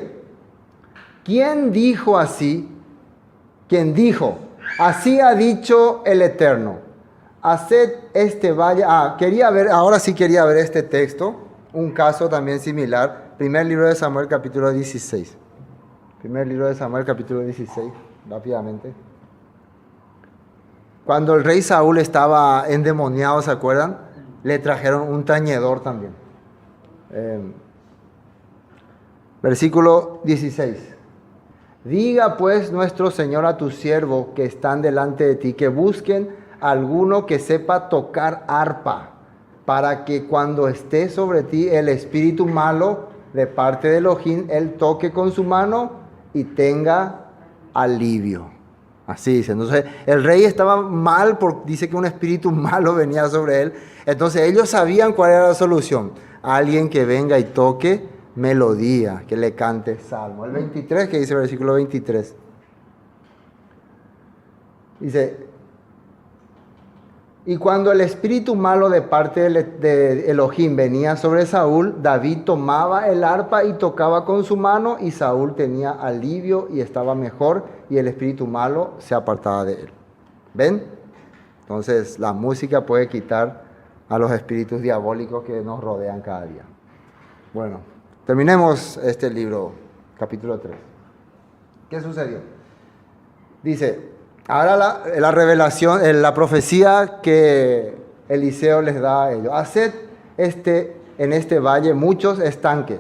¿Quién dijo así? ¿Quién dijo? Así ha dicho el Eterno. Haced este valle. Ahora sí quería ver este texto. Un caso también similar. Primer libro de Samuel, capítulo 16. Primer libro de Samuel, capítulo 16. Rápidamente. Cuando el rey Saúl estaba endemoniado, ¿se acuerdan? Le trajeron un tañedor también. Versículo 16. Diga pues nuestro Señor a tus siervos que están delante de ti, que busquen alguno que sepa tocar arpa, para que cuando esté sobre ti el espíritu malo de parte de Elohim, él toque con su mano y tenga alivio. Así dice. Entonces el rey estaba mal porque dice que un espíritu malo venía sobre él. Entonces ellos sabían cuál era la solución. Alguien que venga y toque melodía, que le cante salmo. El 23, que dice el versículo 23. Dice, y cuando el espíritu malo de parte de Elohim venía sobre Saúl, David tomaba el arpa y tocaba con su mano, y Saúl tenía alivio y estaba mejor, y el espíritu malo se apartaba de él. ¿Ven? Entonces la música puede quitar a los espíritus diabólicos que nos rodean cada día. Bueno, terminemos este libro, capítulo 3. ¿Qué sucedió? Dice, ahora la revelación, la profecía que Eliseo les da a ellos. Haced en este valle muchos estanques,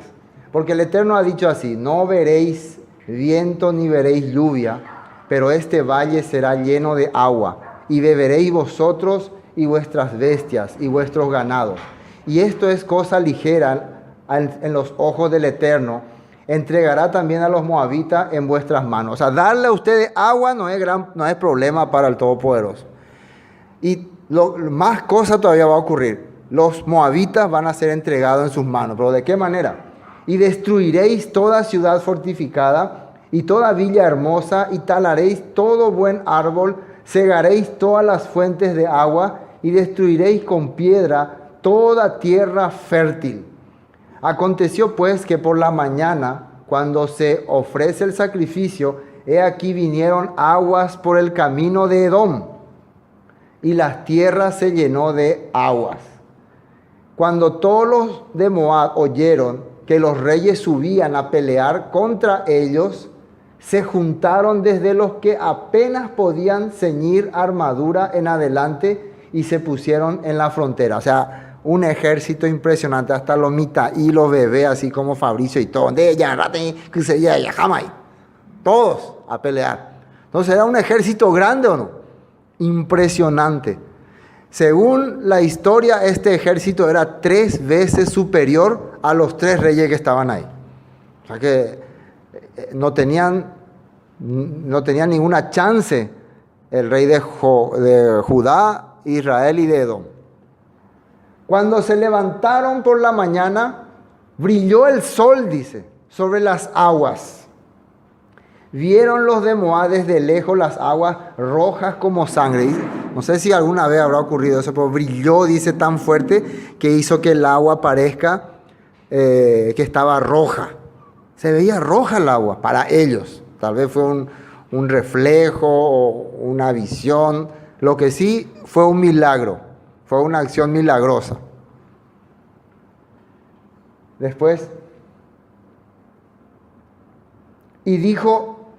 porque el Eterno ha dicho así, no veréis viento ni veréis lluvia, pero este valle será lleno de agua, y beberéis vosotros y vuestras bestias y vuestros ganados. Y esto es cosa ligera en los ojos del Eterno. Entregará también a los moabitas en vuestras manos. O sea, darle a ustedes agua no es problema para el Todopoderoso. Y más cosa todavía va a ocurrir. Los moabitas van a ser entregados en sus manos. ¿Pero de qué manera? Y destruiréis toda ciudad fortificada y toda villa hermosa, y talaréis todo buen árbol, cegaréis todas las fuentes de agua, y destruiréis con piedra toda tierra fértil. Aconteció pues que por la mañana, cuando se ofrece el sacrificio, he aquí vinieron aguas por el camino de Edom, y la tierra se llenó de aguas. Cuando todos los de Moab oyeron que los reyes subían a pelear contra ellos, se juntaron desde los que apenas podían ceñir armadura en adelante y se pusieron en la frontera. O sea, un ejército impresionante, hasta los y los bebés, así como Fabricio y todo. Todos a pelear. Entonces, ¿era un ejército grande o no? Impresionante. Según la historia, este ejército era 3 veces superior a los 3 reyes que estaban ahí. O sea que no tenían ninguna chance el rey de Judá, Israel y de Edom. Cuando se levantaron por la mañana, brilló el sol, dice, sobre las aguas. Vieron los de Moab desde lejos las aguas rojas como sangre. No sé si alguna vez habrá ocurrido eso, pero brilló, dice, tan fuerte que hizo que el agua parezca que estaba roja. Se veía roja el agua para ellos. Tal vez fue un reflejo o una visión. Lo que sí fue un milagro. Fue una acción milagrosa. Después,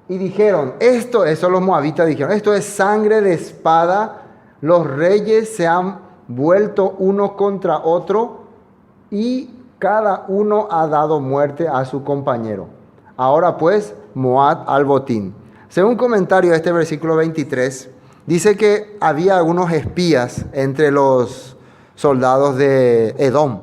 dijeron, eso los moabitas dijeron, esto es sangre de espada, los reyes se han vuelto uno contra otro y cada uno ha dado muerte a su compañero. Ahora pues, Moab al botín. Según comentario de este versículo 23, dice que había algunos espías entre los soldados de Edom,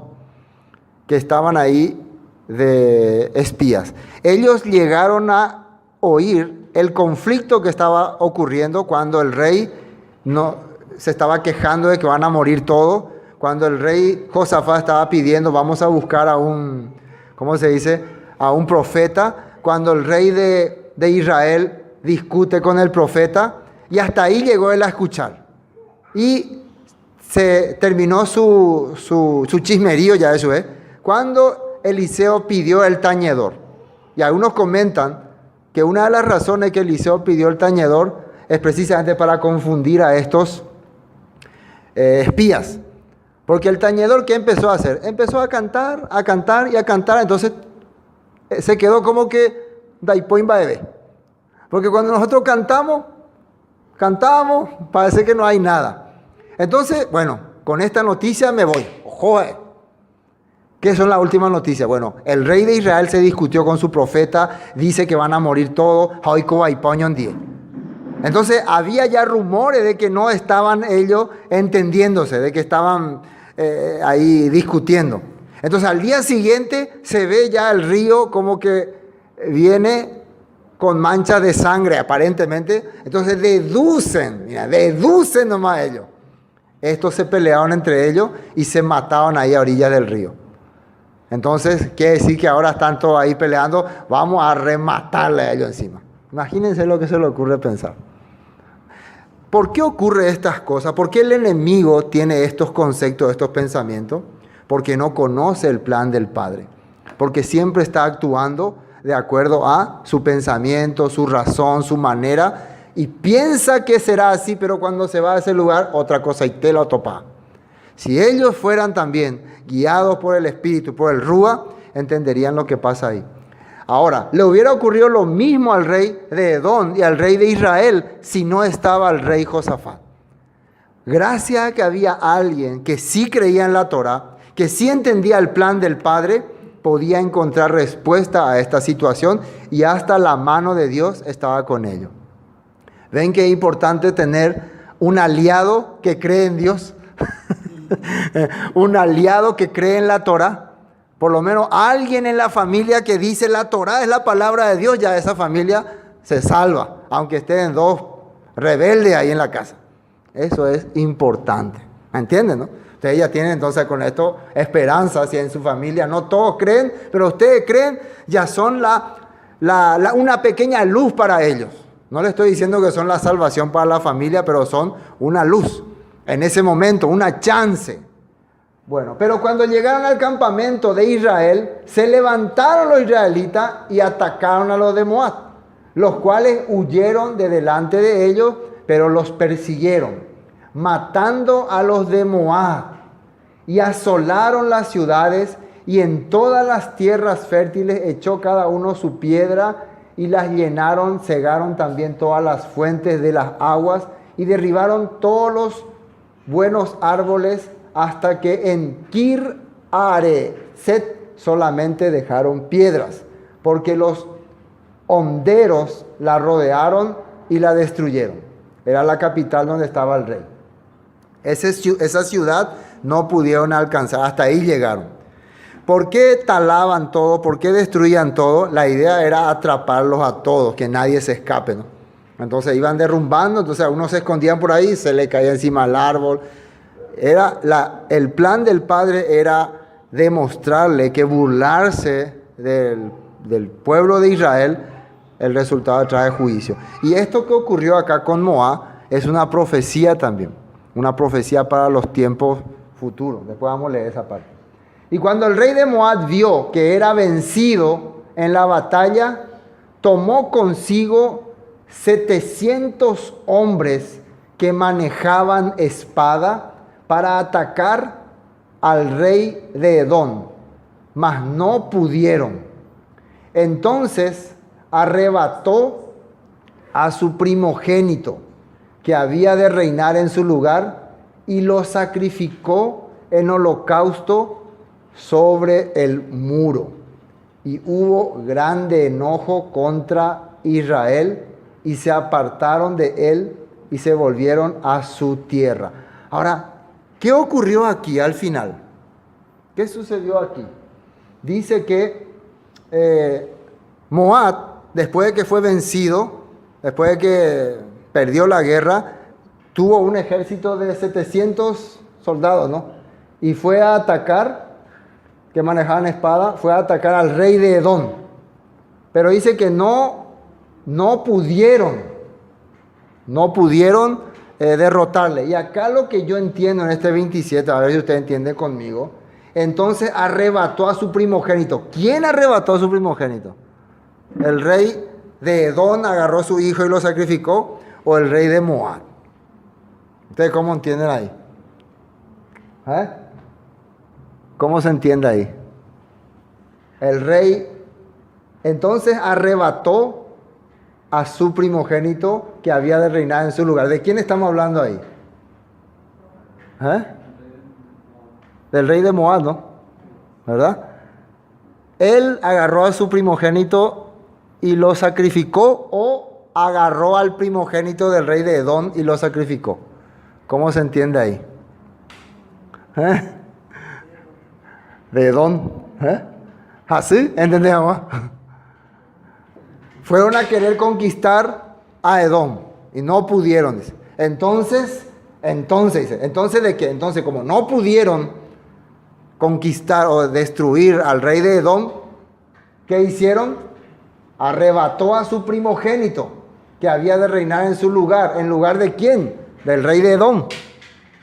que estaban ahí de espías. Ellos llegaron a oír el conflicto que estaba ocurriendo cuando el rey se estaba quejando de que van a morir todos, cuando el rey Josafat estaba pidiendo, vamos a buscar a un profeta, cuando el rey de Israel discute con el profeta, y hasta ahí llegó él a escuchar. Y se terminó su chismerío, ya eso es, cuando Eliseo pidió el tañedor. Y algunos comentan que una de las razones que Eliseo pidió el tañedor es precisamente para confundir a estos espías. Porque el tañedor, ¿qué empezó a hacer? Empezó a cantar y a cantar. Entonces se quedó como que Daipoin Baebe. Porque cuando nosotros cantamos, parece que no hay nada. Entonces, bueno, con esta noticia me voy. ¡Joder! ¿Qué son las últimas noticias? Bueno, el rey de Israel se discutió con su profeta, dice que van a morir todos. Entonces había ya rumores de que no estaban ellos entendiéndose, de que estaban ahí discutiendo. Entonces al día siguiente se ve ya el río como que viene con manchas de sangre aparentemente. Entonces deducen nomás ellos. Estos se pelearon entre ellos y se mataron ahí a orillas del río. Entonces, quiere decir que ahora están todos ahí peleando, vamos a rematarle a ellos encima. Imagínense lo que se le ocurre pensar. ¿Por qué ocurre estas cosas? ¿Por qué el enemigo tiene estos conceptos, estos pensamientos? Porque no conoce el plan del Padre. Porque siempre está actuando de acuerdo a su pensamiento, su razón, su manera, y piensa que será así, pero cuando se va a ese lugar, otra cosa y te lo topa. Si ellos fueran también guiados por el Espíritu, por el Rúa, entenderían lo que pasa ahí. Ahora, le hubiera ocurrido lo mismo al rey de Edom y al rey de Israel si no estaba el rey Josafat. Gracias a que había alguien que sí creía en la Torá, que sí entendía el plan del Padre, podía encontrar respuesta a esta situación y hasta la mano de Dios estaba con ellos. ¿Ven que es importante tener un aliado que cree en Dios? Un aliado que cree en la Torá. Por lo menos alguien en la familia que dice la Torá es la palabra de Dios, ya esa familia se salva, aunque estén 2 rebeldes ahí en la casa. Eso es importante. ¿Me entienden, no? Ustedes ya tienen entonces con esto esperanza si en su familia no todos creen, pero ustedes creen, ya son una pequeña luz para ellos. No les estoy diciendo que son la salvación para la familia, pero son una luz. En ese momento, una chance. Bueno, pero cuando llegaron al campamento de Israel, se levantaron los israelitas y atacaron a los de Moab, los cuales huyeron de delante de ellos, pero los persiguieron, matando a los de Moab, y asolaron las ciudades, y en todas las tierras fértiles echó cada uno su piedra, y las llenaron, cegaron también todas las fuentes de las aguas, y derribaron todos los buenos árboles, hasta que en Kir Hareset solamente dejaron piedras, porque los honderos la rodearon y la destruyeron. Era la capital donde estaba el rey. Esa ciudad no pudieron alcanzar, hasta ahí llegaron. ¿Por qué talaban todo? ¿Por qué destruían todo? La idea era atraparlos a todos, que nadie se escape, ¿no? Entonces iban derrumbando, entonces algunos se escondían por ahí, se le caía encima el árbol. El plan del Padre era demostrarle que burlarse del pueblo de Israel, el resultado trae juicio. Y esto que ocurrió acá con Moab es una profecía también, una profecía para los tiempos futuros. Después vamos a leer esa parte. Y cuando el rey de Moab vio que era vencido en la batalla, tomó consigo 700 hombres que manejaban espada para atacar al rey de Edom, mas no pudieron. Entonces arrebató a su primogénito, que había de reinar en su lugar, y lo sacrificó en holocausto sobre el muro. Y hubo grande enojo contra Israel, y se apartaron de él y se volvieron a su tierra. Ahora, ¿qué ocurrió aquí al final? ¿Qué sucedió aquí? Dice que Moab, después de que fue vencido, después de que perdió la guerra, tuvo un ejército de 700 soldados, ¿no? Y fue a atacar, que manejaban espada, fue a atacar al rey de Edom. Pero dice que no pudieron derrotarle. Y acá lo que yo entiendo en este 27, a ver si usted entiende conmigo, entonces arrebató a su primogénito. ¿Quién arrebató a su primogénito? ¿El rey de Edom agarró a su hijo y lo sacrificó? ¿O el rey de Moab? ¿Ustedes cómo entienden ahí? ¿Cómo se entiende ahí? El rey entonces arrebató a su primogénito que había de reinar en su lugar. ¿De quién estamos hablando ahí? Del rey de Moab, ¿no? ¿Verdad? Él agarró a su primogénito y lo sacrificó, o agarró al primogénito del rey de Edom y lo sacrificó. ¿Cómo se entiende ahí? De Edom. ¿Así? ¿Entendemos? Fueron a querer conquistar a Edom y no pudieron. Entonces, ¿de qué? Entonces, como no pudieron conquistar o destruir al rey de Edom, ¿qué hicieron? Arrebató a su primogénito que había de reinar en su lugar. ¿En lugar de quién? Del rey de Edom.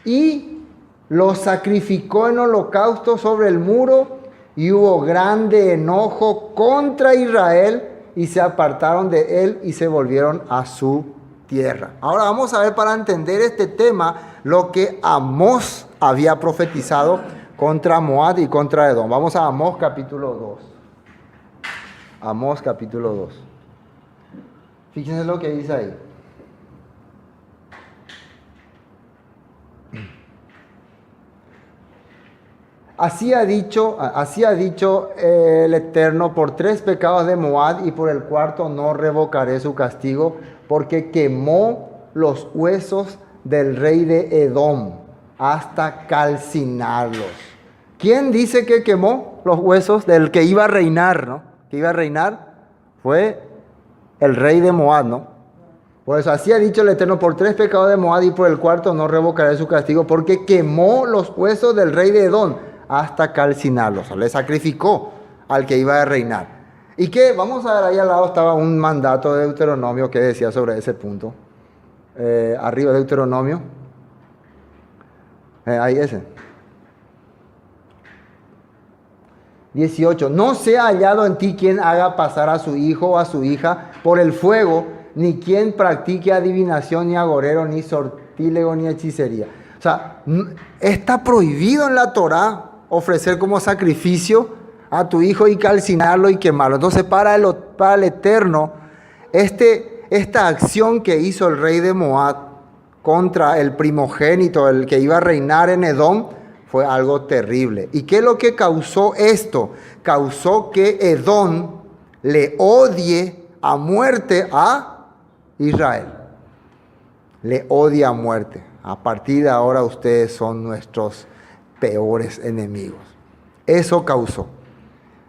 Y lo sacrificó en holocausto sobre el muro, y hubo grande enojo contra Israel, y se apartaron de él y se volvieron a su tierra. Ahora vamos a ver, para entender este tema, lo que Amós había profetizado contra Moab y contra Edom. Vamos a Amós capítulo 2. Amós capítulo 2. Fíjense lo que dice ahí. Así ha dicho el Eterno: por 3 pecados de Moab, y por el cuarto no revocaré su castigo, porque quemó los huesos del rey de Edom hasta calcinarlos. ¿Quién dice que quemó los huesos del que iba a reinar, no? Que iba a reinar fue el rey de Moab, ¿no? Por eso, así ha dicho el Eterno: por 3 pecados de Moab, y por el cuarto no revocaré su castigo, porque quemó los huesos del rey de Edom hasta calcinarlos. Le sacrificó al que iba a reinar. Y que, vamos a ver, ahí al lado estaba un mandato de Deuteronomio que decía sobre ese punto. Arriba de Deuteronomio. Ahí ese. 18. No sea hallado en ti quien haga pasar a su hijo o a su hija por el fuego, ni quien practique adivinación, ni agorero, ni sortílego, ni hechicería. O sea, está prohibido en la Torá ofrecer como sacrificio a tu hijo y calcinarlo y quemarlo. Entonces, para el Eterno, esta acción que hizo el rey de Moab contra el primogénito, el que iba a reinar en Edom, fue algo terrible. ¿Y qué es lo que causó esto? Causó que Edom le odie a muerte a Israel. Le odia a muerte. a partir de ahora ustedes son nuestros peores enemigos. Eso causó.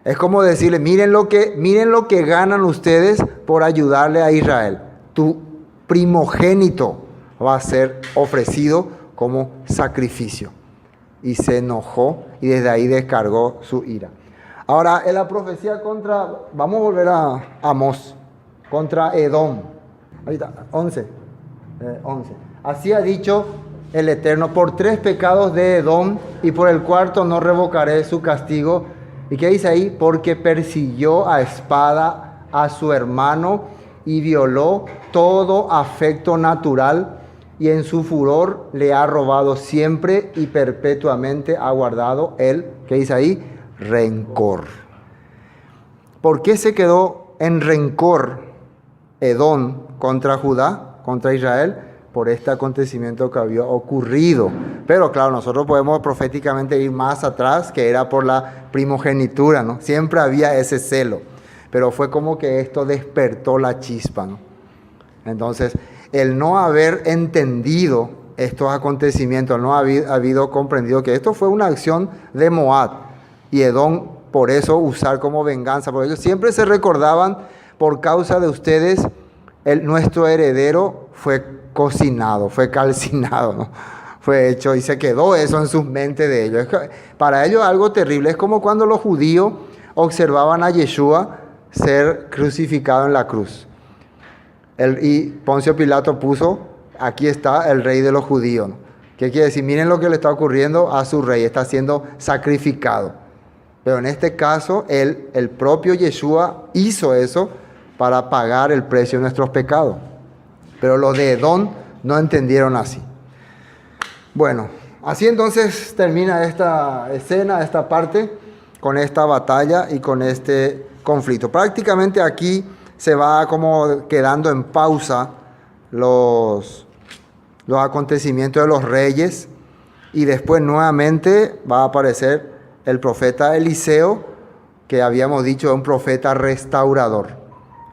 Es como decirle, miren lo que ganan ustedes por ayudarle a Israel. Tu primogénito va a ser ofrecido como sacrificio. Y se enojó y desde ahí descargó su ira. Ahora, en la profecía vamos a volver a Amós, contra Edom. Ahorita, 11. Así ha dicho el Eterno, por 3 pecados de Edom y por el 4 no revocaré su castigo. ¿Y qué dice ahí? Porque persiguió a espada a su hermano y violó todo afecto natural, y en su furor le ha robado siempre y perpetuamente ha guardado él, ¿qué dice ahí? Rencor. ¿Por qué se quedó en rencor Edom contra Judá, contra Israel? Por este acontecimiento que había ocurrido. Pero claro, nosotros podemos proféticamente ir más atrás, que era por la primogenitura, ¿no? Siempre había ese celo, pero fue como que esto despertó la chispa, ¿no? Entonces, el no haber entendido estos acontecimientos, no habido comprendido que esto fue una acción de Moab, y Edom por eso usar como venganza, porque ellos siempre se recordaban, por causa de ustedes, nuestro heredero fue cocinado, fue calcinado, ¿no? Fue hecho y se quedó eso en sus mentes de ellos. Para ellos algo terrible. Es como cuando los judíos observaban a Yeshua ser crucificado en la cruz. Y Poncio Pilato puso, aquí está el rey de los judíos, ¿no? ¿Qué quiere decir? Miren lo que le está ocurriendo a su rey, está siendo sacrificado. Pero en este caso, el propio Yeshua hizo eso para pagar el precio de nuestros pecados. Pero los de Edom no entendieron así. Bueno, así entonces termina esta escena, esta parte, con esta batalla y con este conflicto. Prácticamente aquí se va como quedando en pausa los acontecimientos de los reyes, y después nuevamente va a aparecer el profeta Eliseo, que habíamos dicho es un profeta restaurador,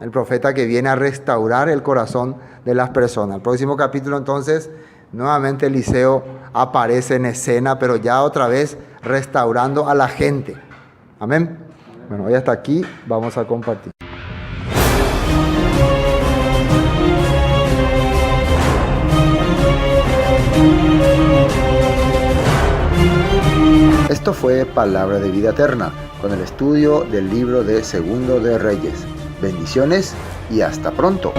el profeta que viene a restaurar el corazón de las personas. El próximo capítulo entonces nuevamente Eliseo aparece en escena, pero ya otra vez restaurando a la gente. Amén. Bueno, hoy hasta aquí vamos a compartir. Esto fue Palabra de Vida Eterna, con el estudio del libro de Segundo de Reyes. Bendiciones y hasta pronto.